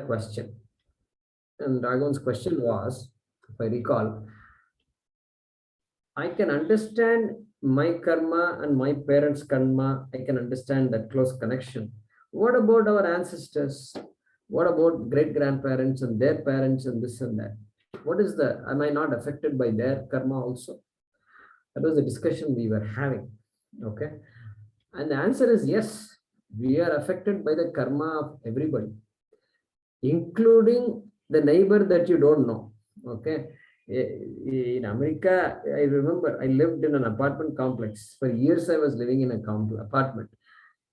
question. And Raghavan's question was, if I recall, I can understand my karma and my parents' karma. I can understand that close connection. What about our ancestors? What about great grandparents and their parents and this and that? What is the, am I not affected by their karma also? That was the discussion we were having. Okay. And the answer is yes, we are affected by the karma of everybody, including the neighbor that you don't know. Okay. In America, I remember I lived in an apartment complex. For years, I was living in a apartment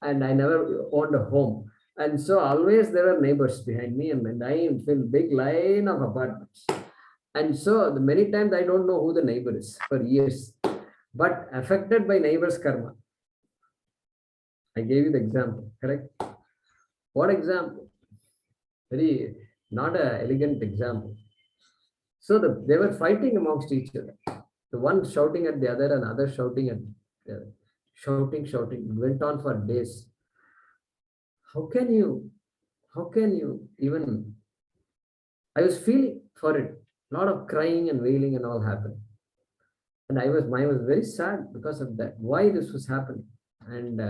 and I never owned a home. And so always there were neighbors behind me, and I am in big line of apartments. And so many times I don't know who the neighbor is for years, but affected by neighbor's karma. I gave you the example, correct? What example? Very not an elegant example. So they were fighting amongst each other. The one shouting at the other and other shouting at the other. Shouting. It went on for days. How can you even, I was feeling for it. A lot of crying and wailing and all happened. And mine was very sad because of that. Why this was happening? And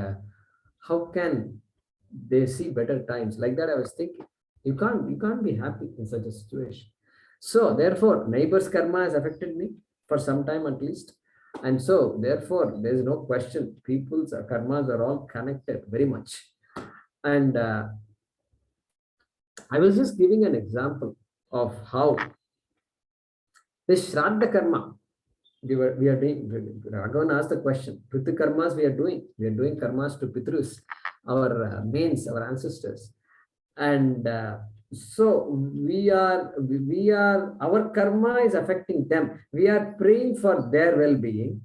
how can they see better times? Like that I was thinking. You can't be happy in such a situation. So therefore, neighbor's karma has affected me for some time at least. And so therefore, there is no question. People's karmas are all connected very much. And I was just giving an example of how this Shraddha karma, we are doing. Raghavan asked the question, Pitu karmas we are doing karmas to Pitrus, our mains, our ancestors. And so we are, our karma is affecting them. We are praying for their well-being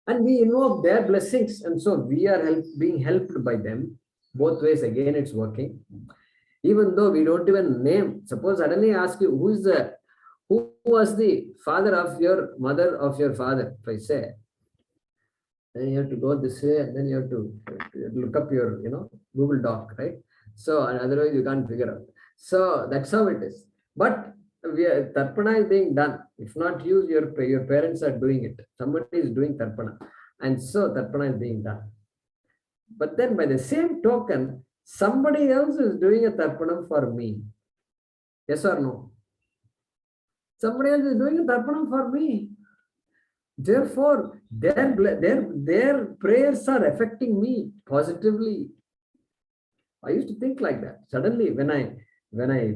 and we invoke their blessings. And so we are being helped by them. Both ways, again, it's working. Even though we don't even name, suppose suddenly ask you, who was the father of your mother of your father? If I say, then you have to go this way and then you have to look up your, Google Doc, right? So otherwise you can't figure out. So that's how it is. But Tarpana is being done. If not you, your parents are doing it. Somebody is doing Tarpana. And so Tarpana is being done. But then by the same token, somebody else is doing a Tarpanam for me. Yes or no? Somebody else is doing a Tarpanam for me. Therefore, their prayers are affecting me positively. I used to think like that. Suddenly, when I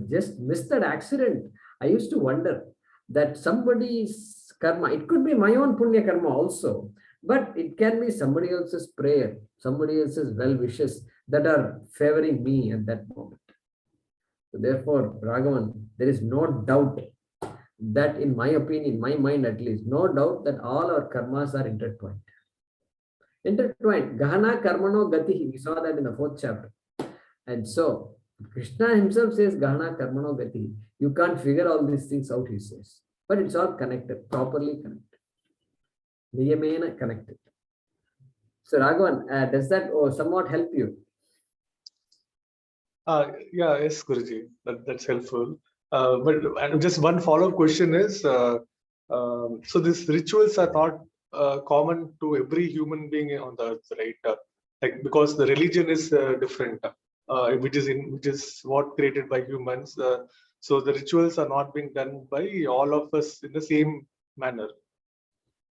just missed that accident, I used to wonder that somebody's karma, it could be my own punya karma also, but it can be somebody else's prayer, somebody else's well wishes that are favoring me at that moment. So therefore, Raghavan, there is no doubt that, in my opinion, my mind at least, no doubt that all our karmas are intertwined. Gahana karmano gati. We saw that in the 4th chapter. And so Krishna himself says Gahana karmano gati. You can't figure all these things out, he says. But it's all connected, properly connected. Niyamena connected. So Raghavan, does that somewhat help you? Yeah, yes, Guruji. That's helpful. But just one follow-up question is, so these rituals are not common to every human being on the earth, right? Like, because the religion is different, which is what created by humans. So the rituals are not being done by all of us in the same manner.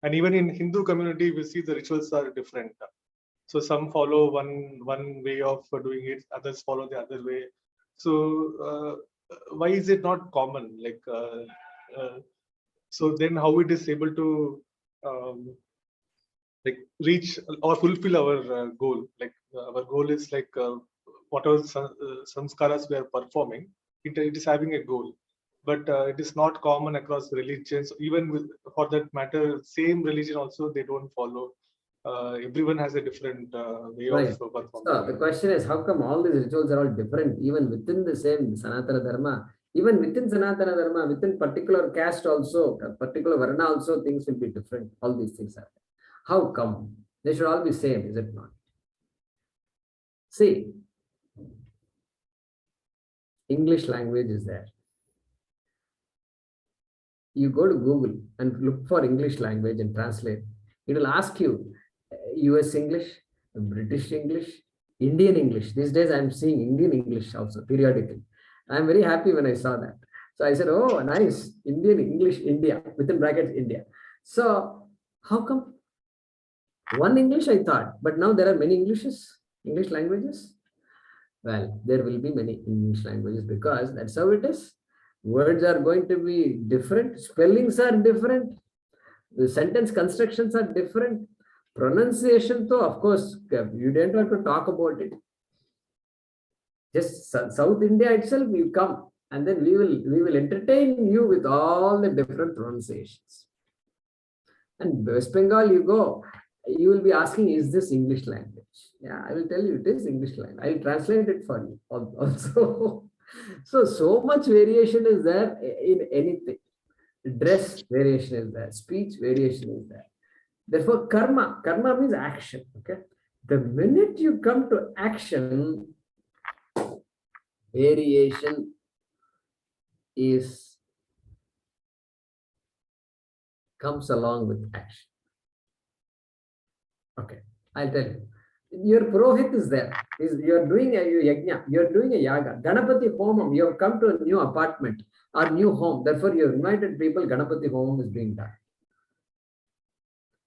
And even in Hindu community, we see the rituals are different. So some follow one way of doing it, others follow the other way. So why is it not common? Like, so then how it is able to like reach or fulfill our goal? Like our goal is like whatever samskaras we are performing, it is having a goal. But it is not common across religions. Even for that matter, same religion also they don't follow. Everyone has a different way of performing. So the question is, how come all these rituals are all different, even within the same Sanatana Dharma? Even within Sanatana Dharma, within particular caste also, particular Varna also, things will be different. All these things are. How come? They should all be same, is it not? See, English language is there. You go to Google and look for English language and translate. It will ask you US English, British English, Indian English. These days I'm seeing Indian English also periodically. I'm very happy when I saw that. So I said, oh, nice, Indian English, India, within brackets, India. So how come one English I thought, but now there are many English languages? Well, there will be many English languages because that's how it is. Words are going to be different, spellings are different, the sentence constructions are different, pronunciation, though, of course, you don't have to talk about it. Just South India itself, you come and then we will entertain you with all the different pronunciations. And West Bengal, you go, you will be asking, is this English language? Yeah, I will tell you it is English language. I will translate it for you also. So much variation is there in anything. Dress variation is there, speech variation is there. Therefore, karma means action. Okay. The minute you come to action, variation comes along with action. Okay, I'll tell you. Your Purohit is there. You're doing a yajna, you're doing a yaga. Ganapati Homam, you have come to a new apartment or new home. Therefore, you have invited people, Ganapati Homam is being done.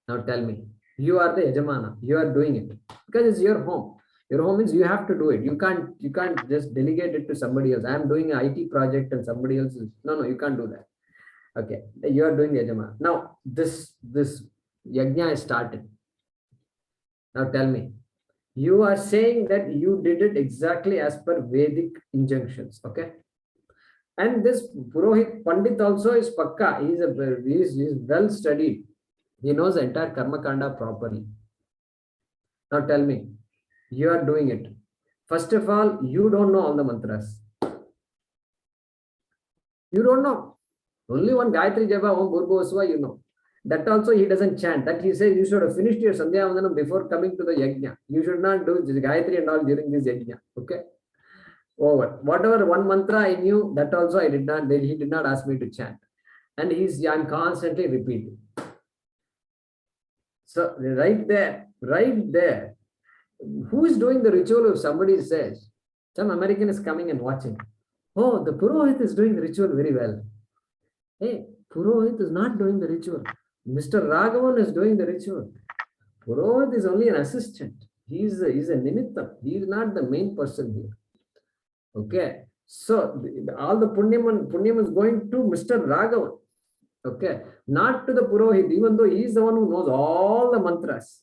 Now tell me, you are the Yajamana, you are doing it because it's your home. Your home means you have to do it. You can't just delegate it to somebody else. I am doing an IT project and somebody else is, no, you can't do that. Okay, you are doing Yajamana. Now, this yajna is started. Now tell me, you are saying that you did it exactly as per Vedic injunctions, okay? And this Purohit Pandit also is pakka. He is well studied. He knows the entire Karma Kanda properly. Now tell me, you are doing it. First of all, you don't know all the mantras. You don't know. Only one Gayatri Japa, Om Bhurgosva, you know. That also he doesn't chant. That he says you should have finished your Sandhya Vandanam before coming to the yajna. You should not do Gayatri and all during this yajna. Okay? Over. Whatever one mantra I knew, that also I did not, he did not ask me to chant. And I'm constantly repeating. So right there, who is doing the ritual if somebody says, some American is coming and watching. Oh, the Purohit is doing the ritual very well. Hey, Purohit is not doing the ritual. Mr. Raghavan is doing the ritual. Purohit is only an assistant. He's a nimittam. He is not the main person here. Okay. So all the punyam is going to Mr. Raghavan. Okay. Not to the Purohit, even though he is the one who knows all the mantras.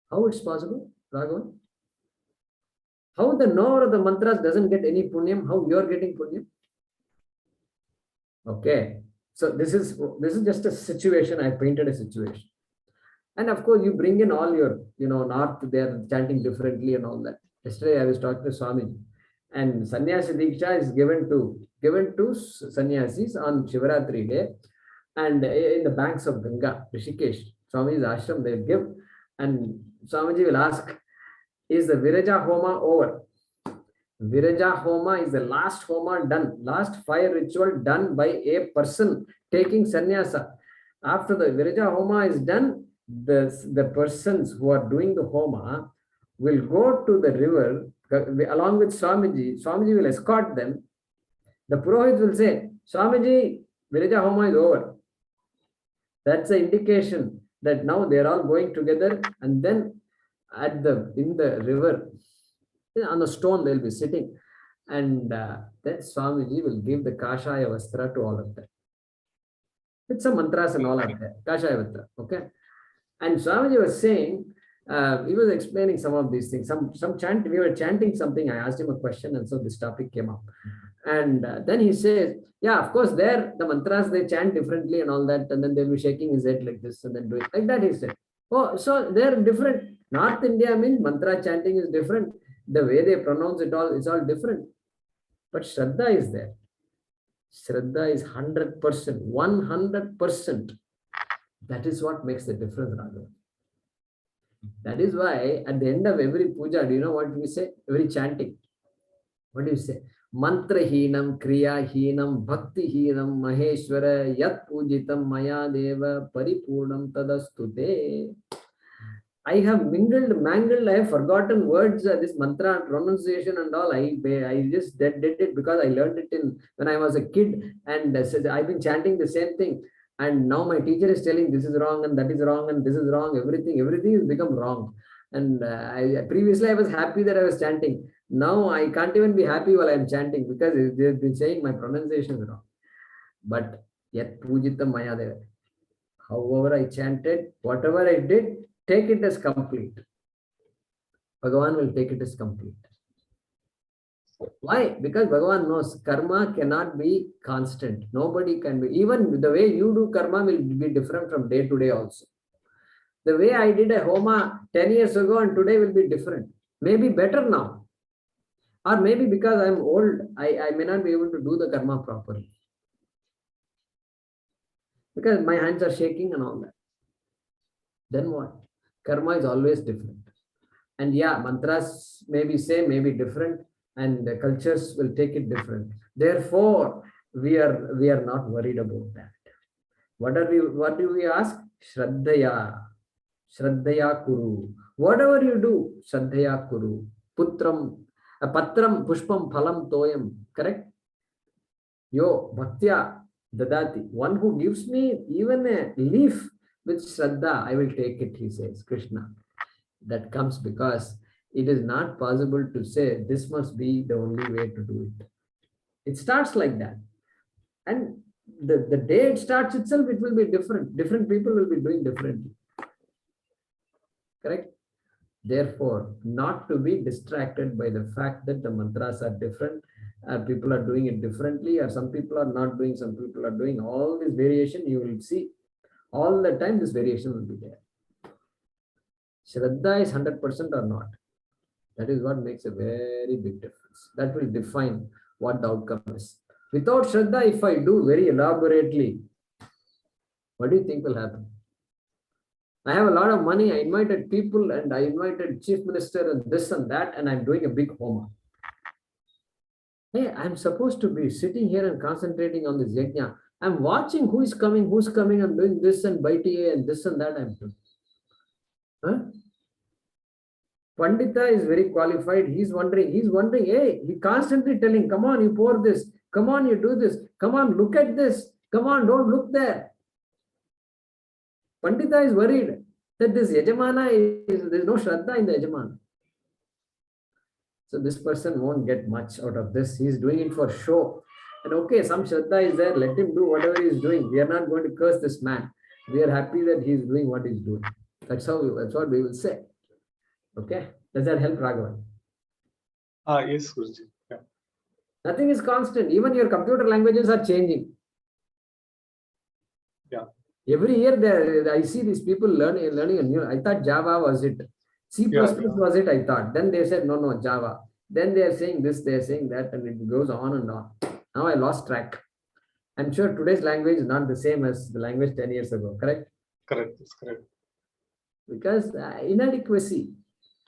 How it's possible, Raghavan? How the knower of the mantras doesn't get any punyam? How you are getting punyam? Okay. So this is just a situation. I painted a situation. And of course, you bring in all your, north, they're chanting differently and all that. Yesterday, I was talking to Swamiji. And Sannyasi Diksha is given to sannyasis on Shivaratri day. And in the banks of Ganga, Rishikesh, Swamiji's ashram, they'll give. And Swamiji will ask, is the Viraja Homa over? Viraja Homa is the last Homa done, last fire ritual done by a person taking sannyasa. After the Viraja Homa is done, the persons who are doing the Homa will go to the river along with Swamiji. Swamiji will escort them. The Purohit will say, Swamiji, Viraja Homa is over. That's an indication that now they are all going together, and then in the river, on the stone they'll be sitting, and then Swamiji will give the Kashaya Vastra to all of them. With some mantras and all of that. Kashaya Vastra, okay? And Swamiji was saying, he was explaining some of these things. Some chant, we were chanting something. I asked him a question, and so this topic came up. And then he says, yeah, of course, there the mantras they chant differently and all that, and then they'll be shaking his head like this and then doing like that. He said, oh, so they're different. North India means mantra chanting is different. The way they pronounce it all, it's all different. But Shraddha is there. Shraddha is 100%, 100%. That is what makes the difference, Raghav. That is why at the end of every puja, do you know what we say? Every chanting. What do you say? Mantrahinam, kriyahinam, bhaktihinam, maheshwara, yat pujitam maya deva, paripurnam tadastute. I have mangled, I have forgotten words, this mantra and pronunciation and all. I just did it because I learned it when I was a kid, and I've been chanting the same thing. And now my teacher is telling this is wrong and that is wrong and this is wrong. Everything has become wrong. And previously I was happy that I was chanting. Now I can't even be happy while I'm chanting because they've been saying my pronunciation is wrong. But yet pujita maya deva. However I chanted, whatever I did, take it as complete. Bhagavan will take it as complete. Why? Because Bhagavan knows karma cannot be constant. Nobody can be. Even the way you do karma will be different from day to day also. The way I did a homa 10 years ago and today will be different. Maybe better now. Or maybe because I'm old, I may not be able to do the karma properly. Because my hands are shaking and all that. Then what? Karma is always different. And yeah, mantras may be same, may be different, and the cultures will take it different. Therefore, we are not worried about that. What do we ask? Shraddhaya. Shraddhaya kuru. Whatever you do, Shraddhaya kuru. Patram pushpam phalam toyam. Correct? Yo bhaktya dadati. One who gives me even a leaf with Shraddha, I will take it, he says, Krishna. That comes because it is not possible to say this must be the only way to do it. It starts like that. And the day it starts itself, it will be different. Different people will be doing differently. Correct? Therefore, not to be distracted by the fact that the mantras are different, people are doing it differently, or some people are not doing, some people are doing. All this variation you will see. All the time this variation will be there. Shraddha is 100% or not. That is what makes a very big difference. That will define what the outcome is. Without Shraddha, if I do very elaborately, what do you think will happen? I have a lot of money. I invited people and I invited chief minister and this and that, and I'm doing a big homa. Hey, I'm supposed to be sitting here and concentrating on this yajna. I'm watching who is coming. I'm doing this and baitiye and this and that I'm doing. Huh? Pandita is very qualified. He's wondering, hey, he constantly telling, come on, you pour this. Come on, you do this. Come on, look at this. Come on, don't look there. Pandita is worried that this Yajamana there's no Shraddha in the Yajamana. So this person won't get much out of this. He's doing it for show. And okay, some Shraddha is there. Let him do whatever he's doing. We are not going to curse this man. We are happy that he's doing what he's doing. That's what we will say. Okay, does that help, Raghavan? Yes, Guruji. Yeah. Nothing is constant. Even your computer languages are changing. Yeah. Every year, I see these people learning a new. I thought Java was it. C++ was it, I thought. Then they said, no, Java. Then they are saying this, they are saying that, and it goes on and on. Now I lost track. I'm sure today's language is not the same as the language 10 years ago, correct? Correct, that's correct. Because inadequacy.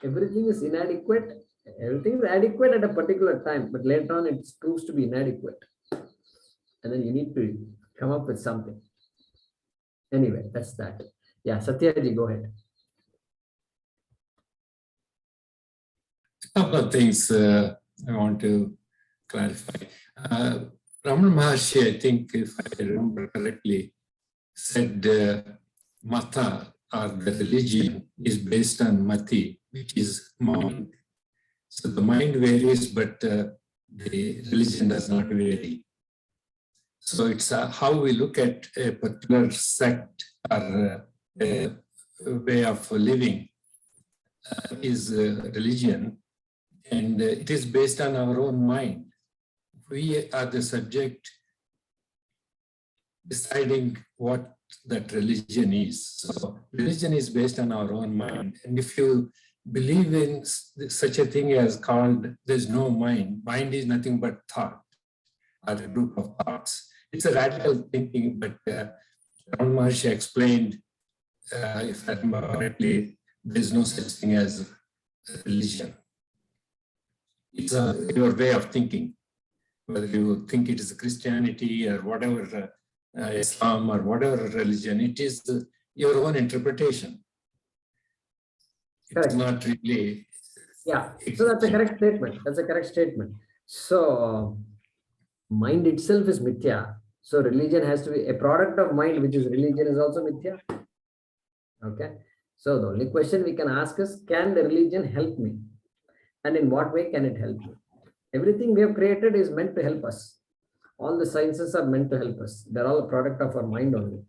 Everything is inadequate. Everything is adequate at a particular time, but later on it proves to be inadequate. And then you need to come up with something. Anyway, that's that. Yeah, Satyaji, go ahead. A couple of things I want to clarify. Ramana Maharshi, I think, if I remember correctly, said Mata, or the religion, is based on Mati, which is mind. So the mind varies, but the religion does not vary. So it's how we look at a particular sect or a way of living is religion, and it is based on our own mind. We are the subject deciding what that religion is. So religion is based on our own mind. And if you believe in such a thing as called there's no mind, mind is nothing but thought or a group of thoughts. It's a radical thinking, but Ramana Maharshi explained, if I remember correctly, there's no such thing as religion. It's your way of thinking. whether you think it is Christianity or whatever, Islam or whatever religion, it is your own interpretation. It's Correct. not really. Yeah, so that's a correct statement. That's a correct statement. So mind itself is mithya. So religion has to be a product of mind, which is religion, is also mithya. Okay. So the only question we can ask is, can the religion help me? And in what way can it help me? Everything we have created is meant to help us. All the sciences are meant to help us. They're all a product of our mind only.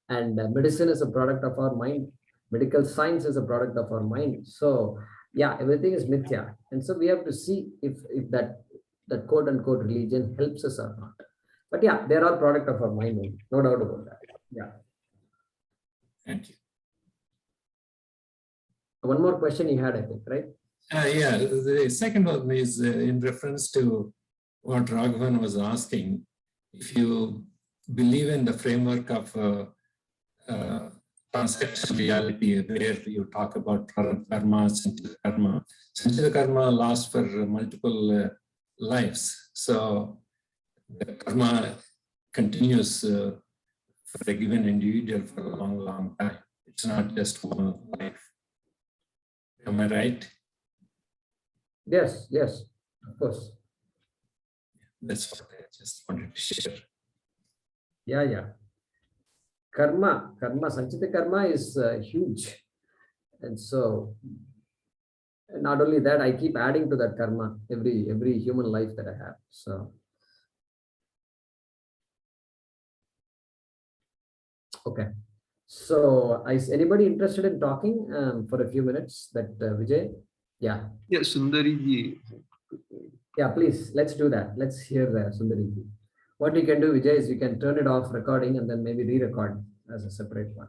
And medicine is a product of our mind. Medical science is a product of our mind. So yeah, everything is mithya. And so we have to see if that quote unquote religion helps us or not. But yeah, they're all product of our mind only. No doubt about that. Yeah. Thank you. One more question you had, I think, right? Yeah, the second one is in reference to what Raghavan was asking. If you believe in the framework of transactional reality, where you talk about karma, sanchita karma. Sanchita karma lasts for multiple lives. So the karma continues for a given individual for a long, long time. It's not just one life. Am I right? Yes, yes, of course. That's what I just wanted to share. Yeah, yeah. Karma, sanchita karma is huge. And so not only that, I keep adding to that karma every human life that I have. So okay. So is anybody interested in talking for a few minutes? That Vijay? Yeah. Yeah, Sundari ji. Yeah, please, let's do that. Let's hear Sundari ji. What you can do, Vijay, is you can turn it off recording and then maybe re-record as a separate one.